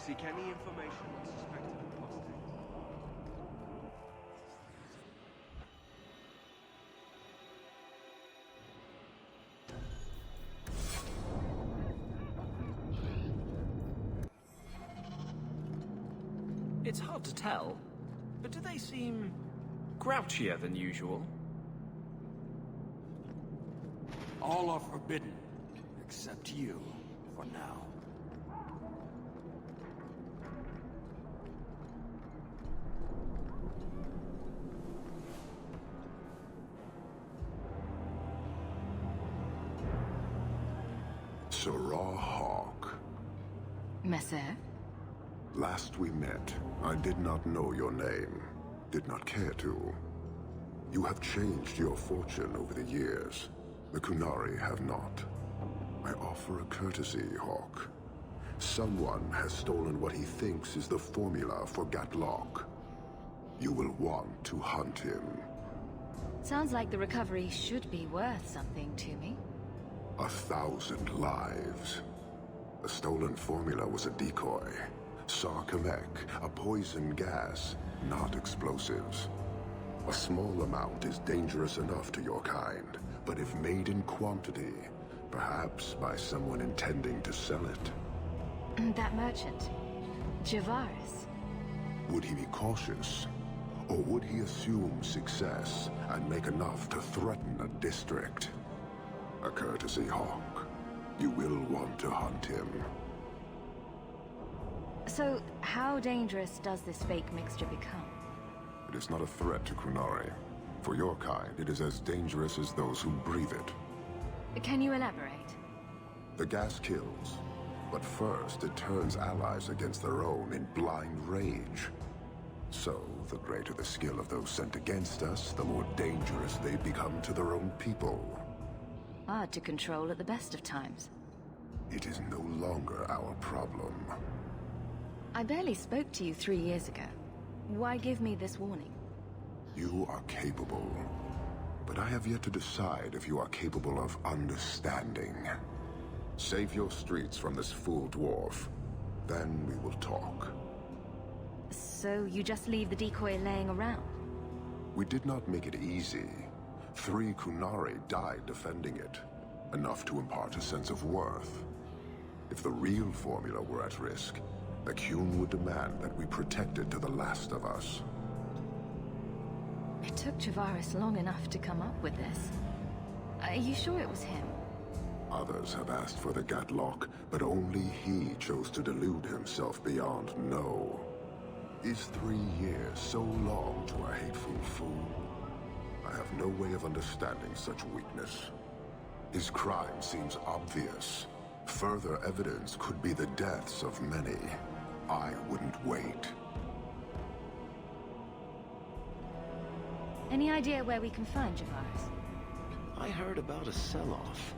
Seek any information on suspected apostates. It's hard to tell, but do they seem grouchier than usual? All are forbidden, except you, for now. Sirrah Hawke. Messer? Last we met, I did not know your name. Did not care to. You have changed your fortune over the years. The Kunari have not. I offer a courtesy, Hawke. Someone has stolen what he thinks is the formula for Gatlock. You will want to hunt him. Sounds like the recovery should be worth something to me. 1,000 lives. The stolen formula was a decoy. Sarkamek, a poison gas, not explosives. A small amount is dangerous enough to your kind, but if made in quantity, perhaps by someone intending to sell it. That merchant, Javaris. Would he be cautious? Or would he assume success and make enough to threaten a district? A courtesy, Hawke. You will want to hunt him. So, how dangerous does this fake mixture become? It is not a threat to Kunari. For your kind, it is as dangerous as those who breathe it. Can you elaborate? The gas kills, but first it turns allies against their own in blind rage. So, the greater the skill of those sent against us, the more dangerous they become to their own people. Hard to control at the best of times. It is no longer our problem. I barely spoke to you 3 years ago. Why give me this warning? You are capable, but I have yet to decide if you are capable of understanding. Save your streets from this fool dwarf, then we will talk. So you just leave the decoy laying around? We did not make it easy. 3 Kunari died defending it, enough to impart a sense of worth. If the real formula were at risk, Akyun would demand that we protect it to the last of us. It took Javaris long enough to come up with this. Are you sure it was him? Others have asked for the Gatlock, but only he chose to delude himself beyond no. Is 3 years so long to a hateful fool? I have no way of understanding such weakness. His crime seems obvious. Further evidence could be the deaths of many. I wouldn't wait. Any idea where we can find Javaris? I heard about a sell-off.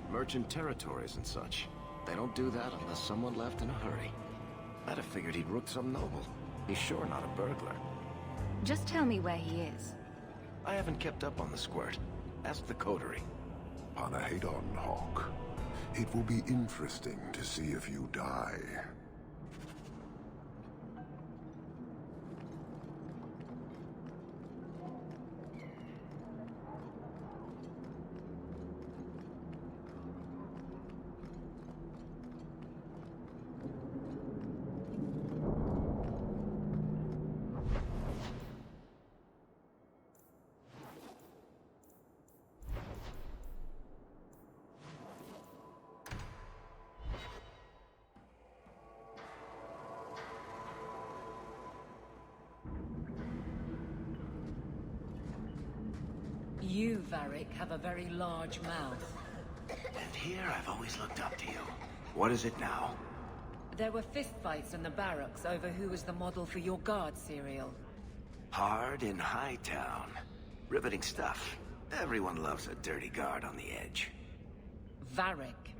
Merchant territories and such. They don't do that unless someone left in a hurry. I'd have figured he'd rooked some noble. He's sure not a burglar. Just tell me where he is. I haven't kept up on the squirt. Ask the coterie. Panahedon, Hawke. It will be interesting to see if you die. You, Varric, have a very large mouth. And here I've always looked up to you. What is it now? There were fistfights in the barracks over who was the model for your guard cereal. Hard in Hightown. Riveting stuff. Everyone loves a dirty guard on the edge. Varric.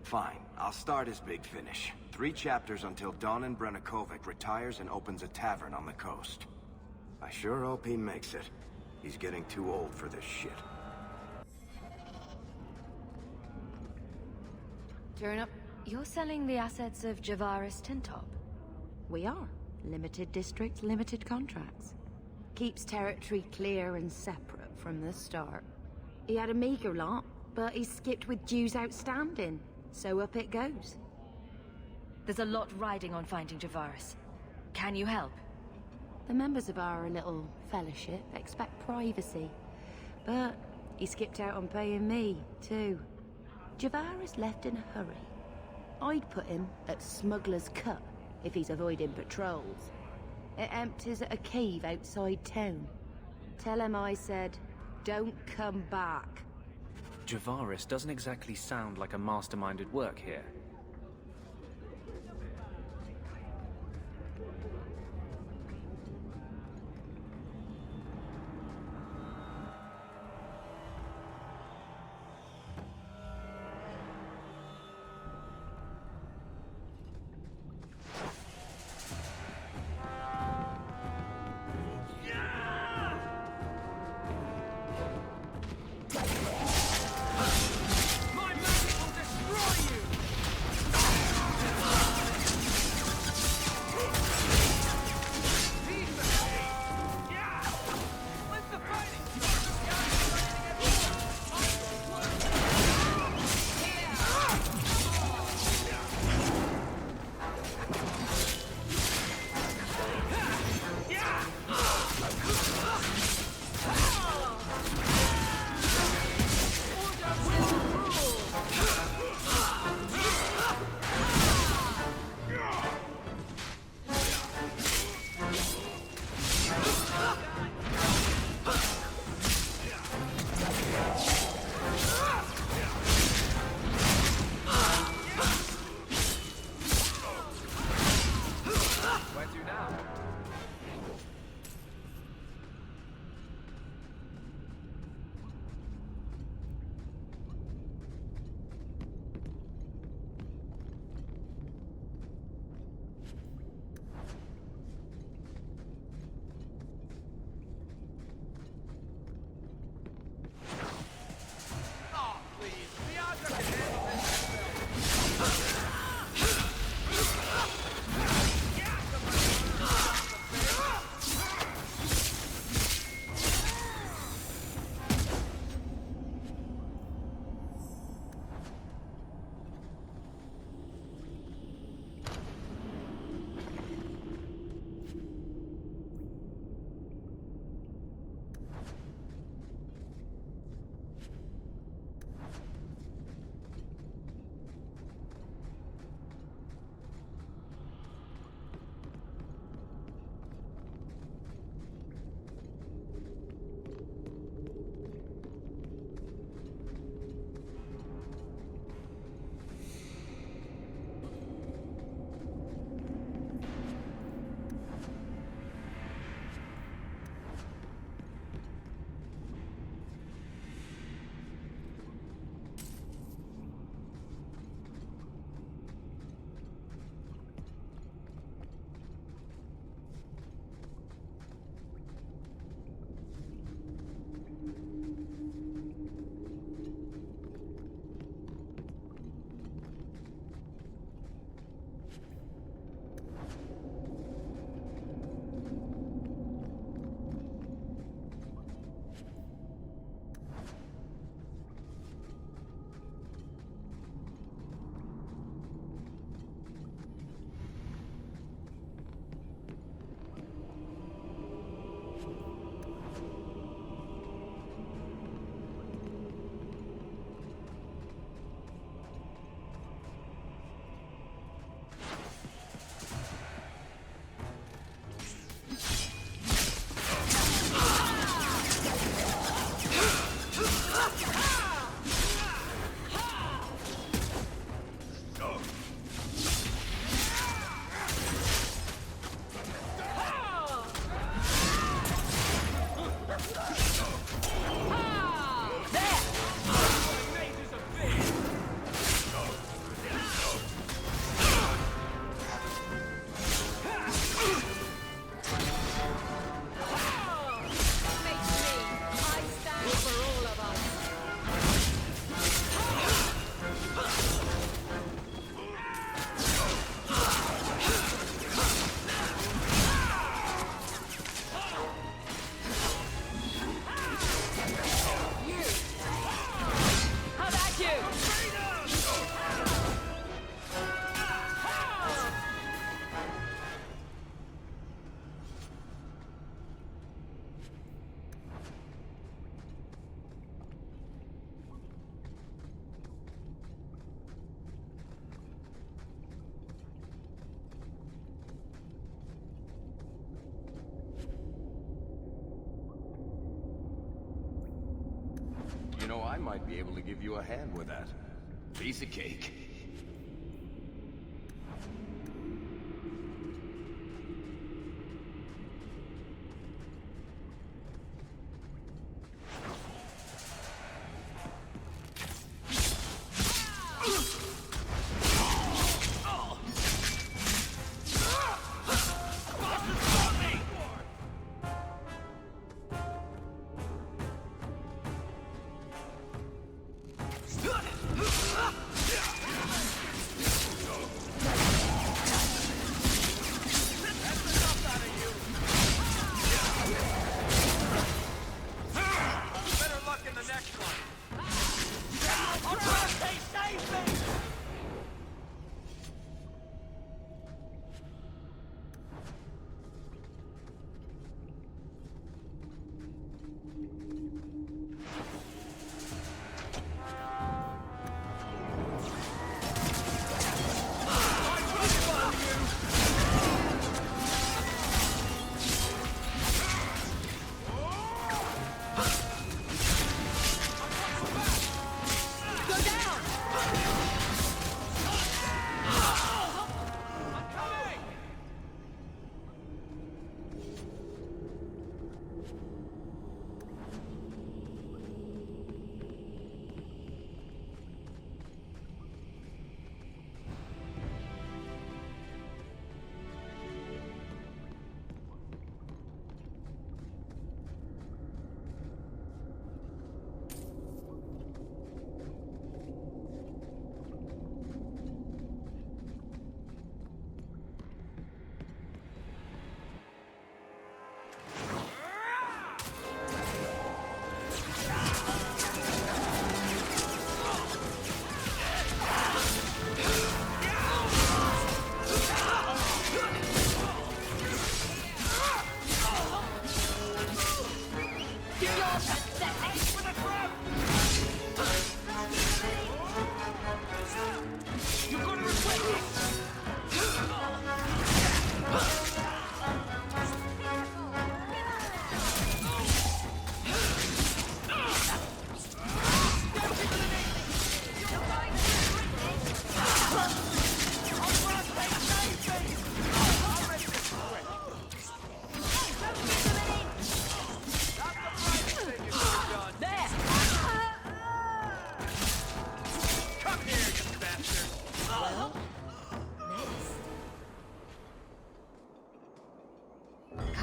Fine, I'll start his big finish. 3 chapters until Donan Brennakovic retires and opens a tavern on the coast. I sure hope he makes it. He's getting too old for this shit. Turn up. You're selling the assets of Javaris Tintop? We are. Limited districts, limited contracts. Keeps territory clear and separate from the start. He had a meager lot, but he skipped with dues outstanding, so up it goes. There's a lot riding on finding Javaris. Can you help? The members of our little fellowship expect privacy, but he skipped out on paying me, too. Javaris left in a hurry. I'd put him at Smuggler's Cut if he's avoiding patrols. It empties at a cave outside town. Tell him I said, don't come back. Javaris doesn't exactly sound like a mastermind at work here. know, I might be able to give you a hand with that. Piece of cake.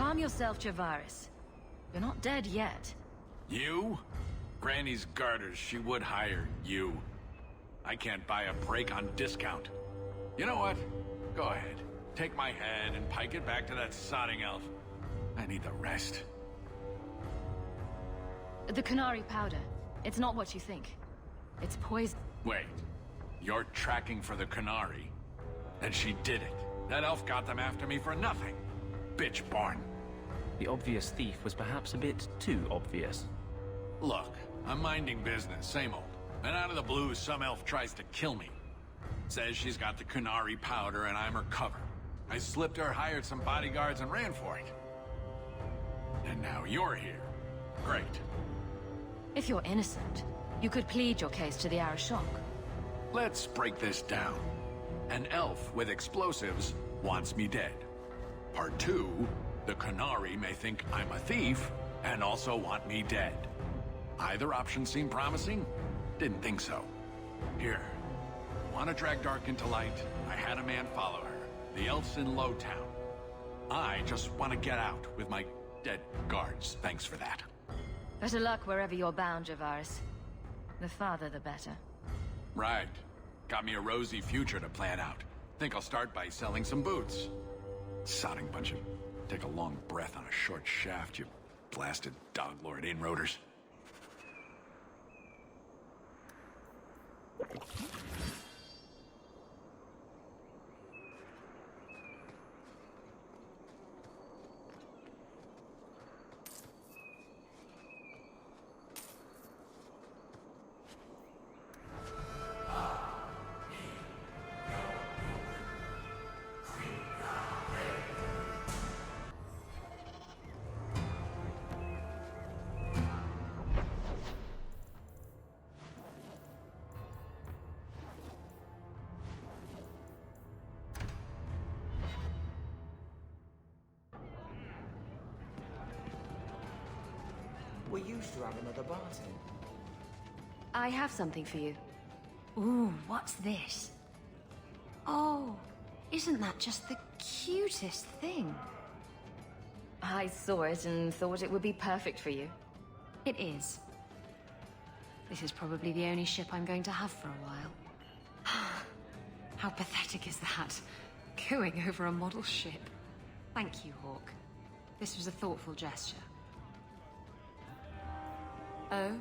Calm yourself, Javaris. You're not dead yet. You? Granny's garters, she would hire you. I can't buy a break on discount. You know what? Go ahead. Take my head and pike it back to that sodding elf. I need the rest. The Canary powder. It's not what you think. It's poison. Wait. You're tracking for the Canary? And she did it. That elf got them after me for nothing. Bitch born. The obvious thief was perhaps a bit too obvious. Look, I'm minding business, same old. And out of the blue, some elf tries to kill me. Says she's got the Canary powder and I'm her cover. I slipped her, hired some bodyguards, and ran for it. And now you're here. Great. If you're innocent, you could plead your case to the Arashok. Let's break this down. An elf with explosives wants me dead. Part 2, the Canary may think I'm a thief and also want me dead. Either option seemed promising? Didn't think so. Here. Want to drag Dark into light? I had a man follow her. The elf's in Lowtown. I just want to get out with my dead guards. Thanks for that. Better luck wherever you're bound, Javaris. The farther, the better. Right. Got me a rosy future to plan out. Think I'll start by selling some boots. Sodding bunch of... Take a long breath on a short shaft, you blasted doglord inroaders. we used to have another Barton. I have something for you. Ooh, what's this? Oh, isn't that just the cutest thing? I saw it and thought it would be perfect for you. It is. This is probably the only ship I'm going to have for a while. How pathetic is that? Going over a model ship. Thank you, Hawke. This was a thoughtful gesture. Oh?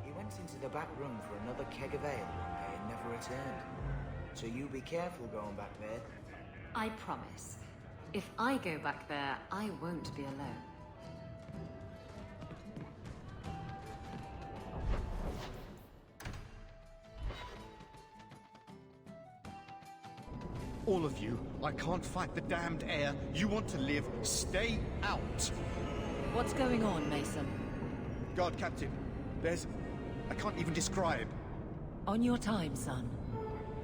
He went into the back room for another keg of ale one day and never returned. So you be careful going back there. I promise. If I go back there, I won't be alone. All of you, I can't fight the damned air. You want to live, stay out. What's going on, Mason? Guard Captain, there's... I can't even describe. On your time, son.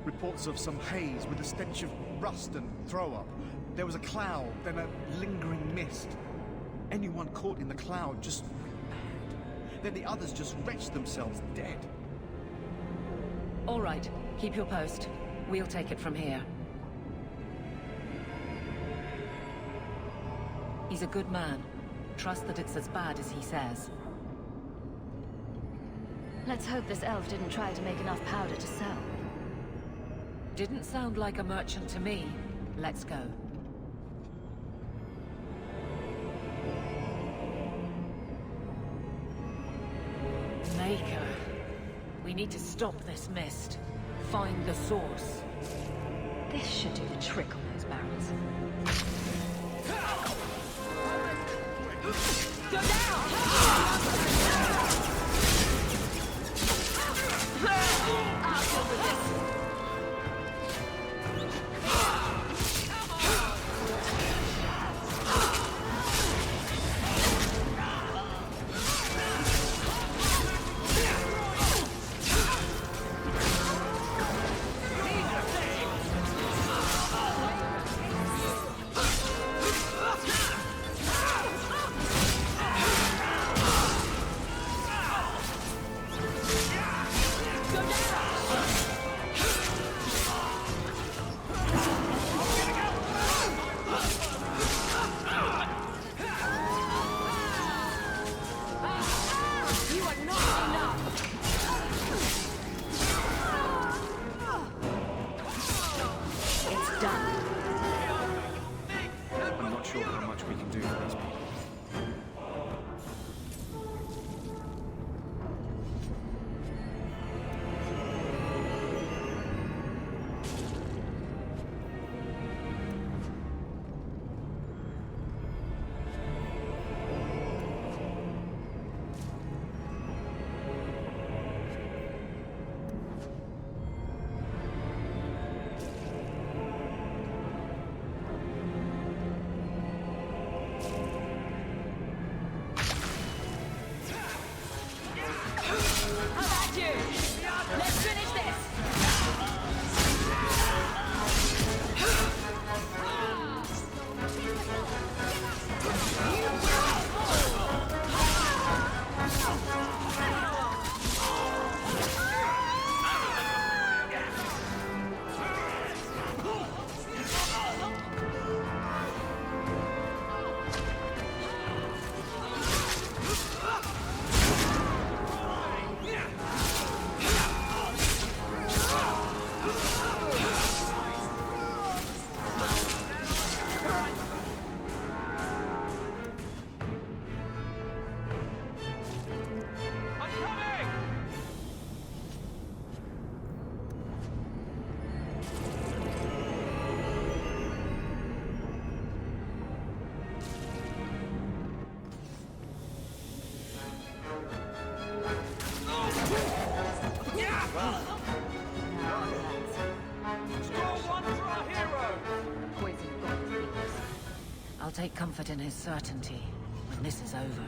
Reports of some haze with a stench of rust and throw-up. There was a cloud, then a lingering mist. Anyone caught in the cloud just went mad. Then the others just wretched themselves dead. All right, keep your post. We'll take it from here. He's a good man. Trust that it's as bad as he says. Let's hope this elf didn't try to make enough powder to sell. Didn't sound like a merchant to me. Let's go. Maker. We need to stop this mist. Find the source. This should do the trick on those barrels. Go down! I'll deal with this. I'm not sure how much we can do for these people. Let's finish this! I'll take comfort in his certainty when this is over.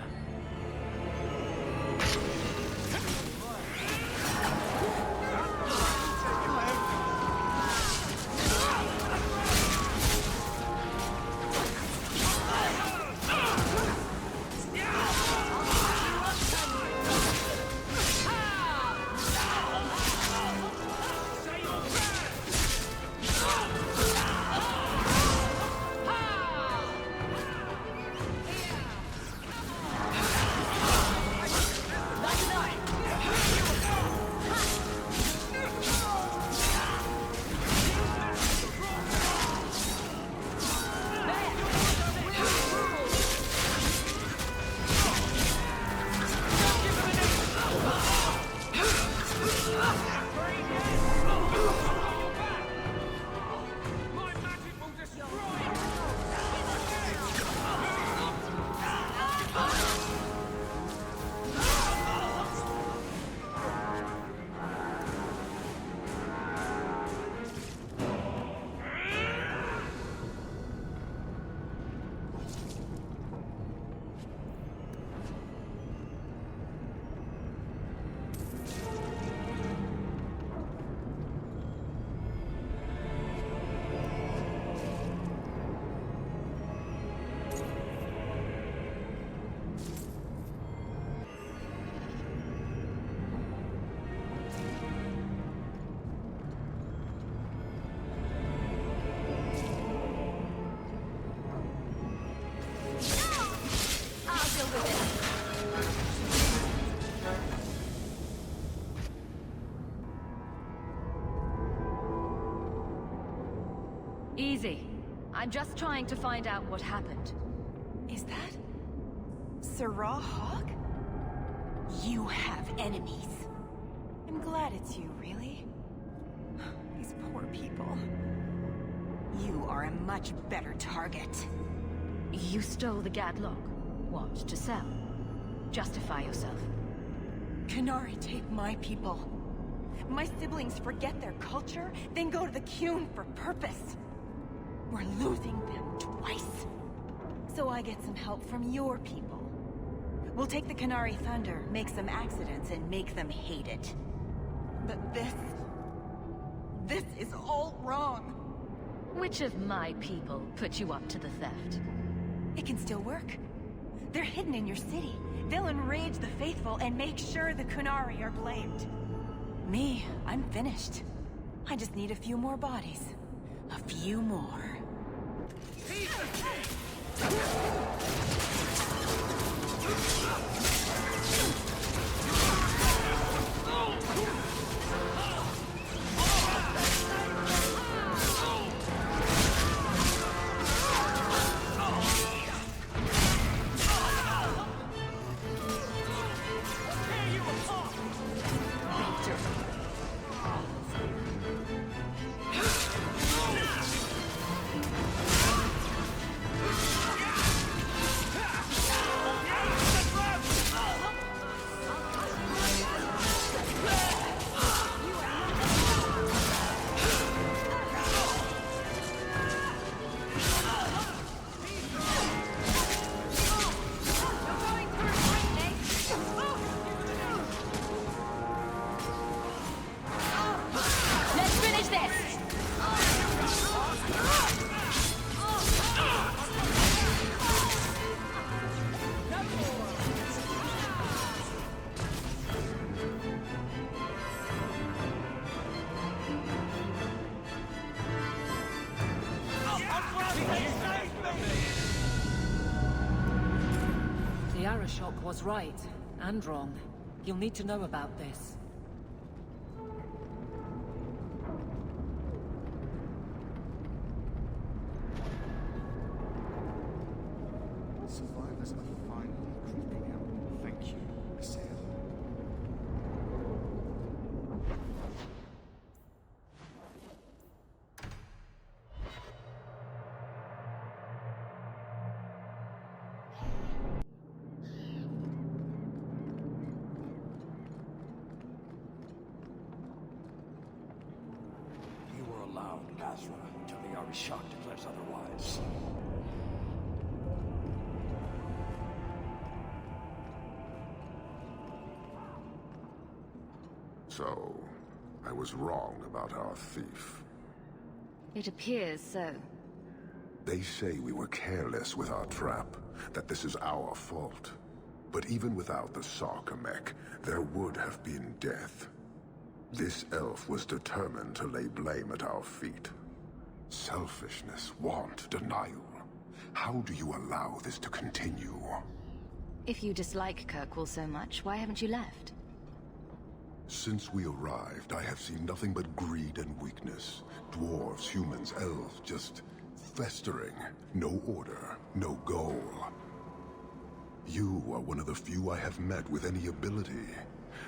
Easy. I'm just trying to find out what happened. Is that... Sirrah Hawke? You have enemies. I'm glad it's you, really. These poor people. You are a much better target. You stole the Gadlock. What, to sell? Justify yourself. Canary take my people. My siblings forget their culture, then go to the Qun for purpose. We're losing them twice. So I get some help from your people. We'll take the Canary Thunder, make some accidents, and make them hate it. But this is all wrong. Which of my people put you up to the theft? It can still work. They're hidden in your city. They'll enrage the faithful and make sure the Kunari are blamed. Me, I'm finished. I just need a few more bodies. A few more. The Arashok was right, and wrong. You'll need to know about this. Survivors are finally creeping out. Thank you, Michelle. You were allowed, Azra, until the Arishok declares otherwise. So, I was wrong about our thief. It appears so. They say we were careless with our trap, that this is our fault. But even without the Sarkamek, there would have been death. This elf was determined to lay blame at our feet. Selfishness, want, denial. How do you allow this to continue? If you dislike Kirkwall so much, why haven't you left? Since we arrived, I have seen nothing but greed and weakness. Dwarves, humans, elves, just festering. No order, no goal. You are one of the few I have met with any ability.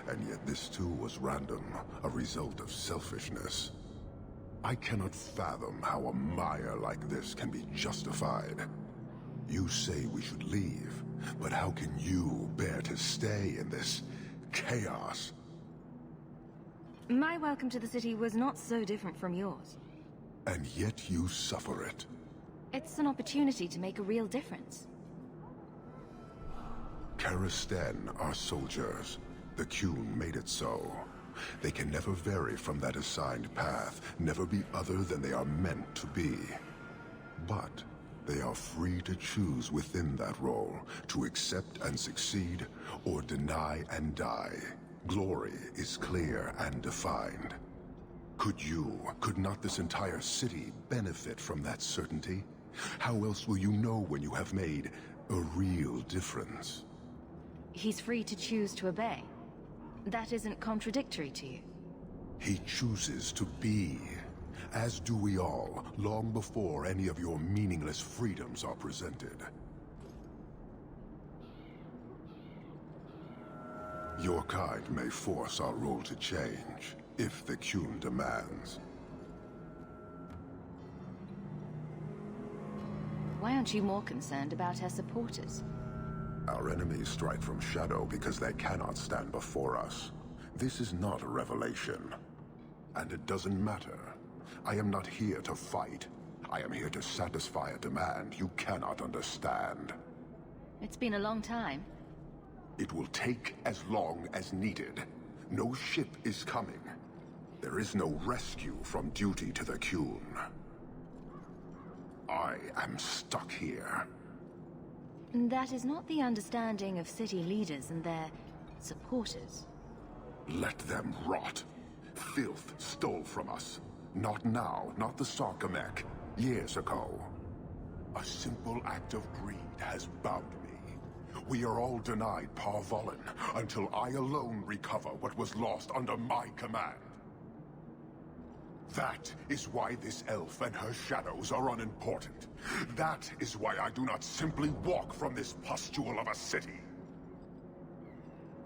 And yet this too was random, a result of selfishness. I cannot fathom how a mire like this can be justified. You say we should leave, but how can you bear to stay in this chaos? My welcome to the city was not so different from yours. And yet you suffer it. It's an opportunity to make a real difference. Karisten are soldiers. The Qun made it so. They can never vary from that assigned path, never be other than they are meant to be. But they are free to choose within that role, to accept and succeed, or deny and die. Glory is clear and defined. Could not this entire city benefit from that certainty? How else will you know when you have made a real difference? He's free to choose to obey. That isn't contradictory to you. He chooses to be. As do we all, long before any of your meaningless freedoms are presented. Your kind may force our rule to change, if the Qun demands. Why aren't you more concerned about her supporters? Our enemies strike from shadow because they cannot stand before us. This is not a revelation. And it doesn't matter. I am not here to fight. I am here to satisfy a demand you cannot understand. It's been a long time. It will take as long as needed. No ship is coming. There is no rescue from duty to the Qun. I am stuck here. That is not the understanding of city leaders and their supporters. Let them rot. Filth stole from us. Not now, not the Sarkamek. Years ago. A simple act of greed has bound me. We are all denied Parvolin until I alone recover what was lost under my command. That is why this elf and her shadows are unimportant. That is why I do not simply walk from this pustule of a city.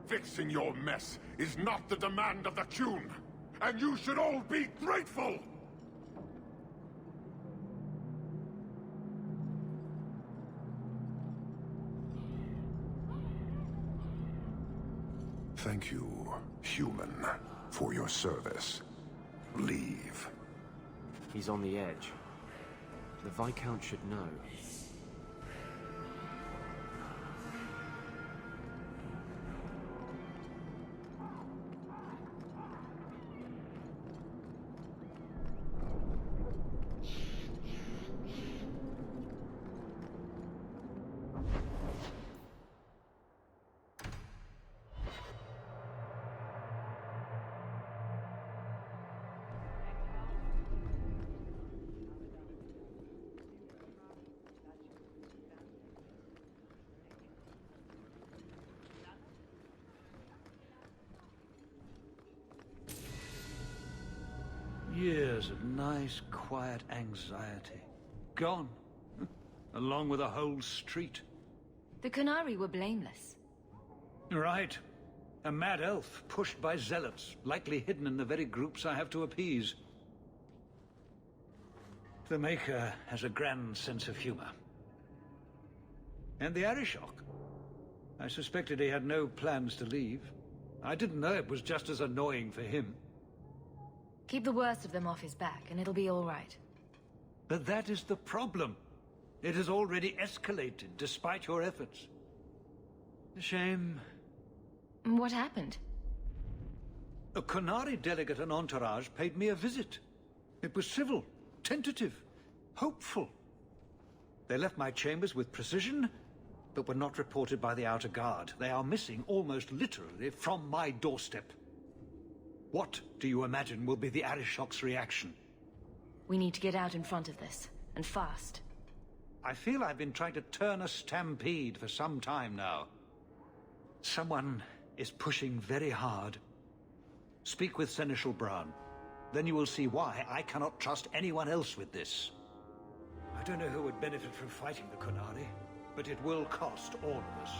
Fixing your mess is not the demand of the Qun, and you should all be grateful! Thank you, human, for your service. Leave. He's on the edge. The Viscount should know. Years of nice, quiet anxiety. Gone. Along with a whole street. The Qunari were blameless. Right. A mad elf pushed by zealots, likely hidden in the very groups I have to appease. The Maker has a grand sense of humor. And the Arishok. I suspected he had no plans to leave. I didn't know it was just as annoying for him. Keep the worst of them off his back, and it'll be all right. But that is the problem. It has already escalated, despite your efforts. A shame. What happened? A Qunari delegate and entourage paid me a visit. It was civil, tentative, hopeful. They left my chambers with precision, but were not reported by the outer guard. They are missing, almost literally, from my doorstep. What do you imagine will be the Arishok's reaction? We need to get out in front of this, and fast. I feel I've been trying to turn a stampede for some time now. Someone is pushing very hard. Speak with Seneschal Brown. Then you will see why I cannot trust anyone else with this. I don't know who would benefit from fighting the Qunari, but it will cost all of us.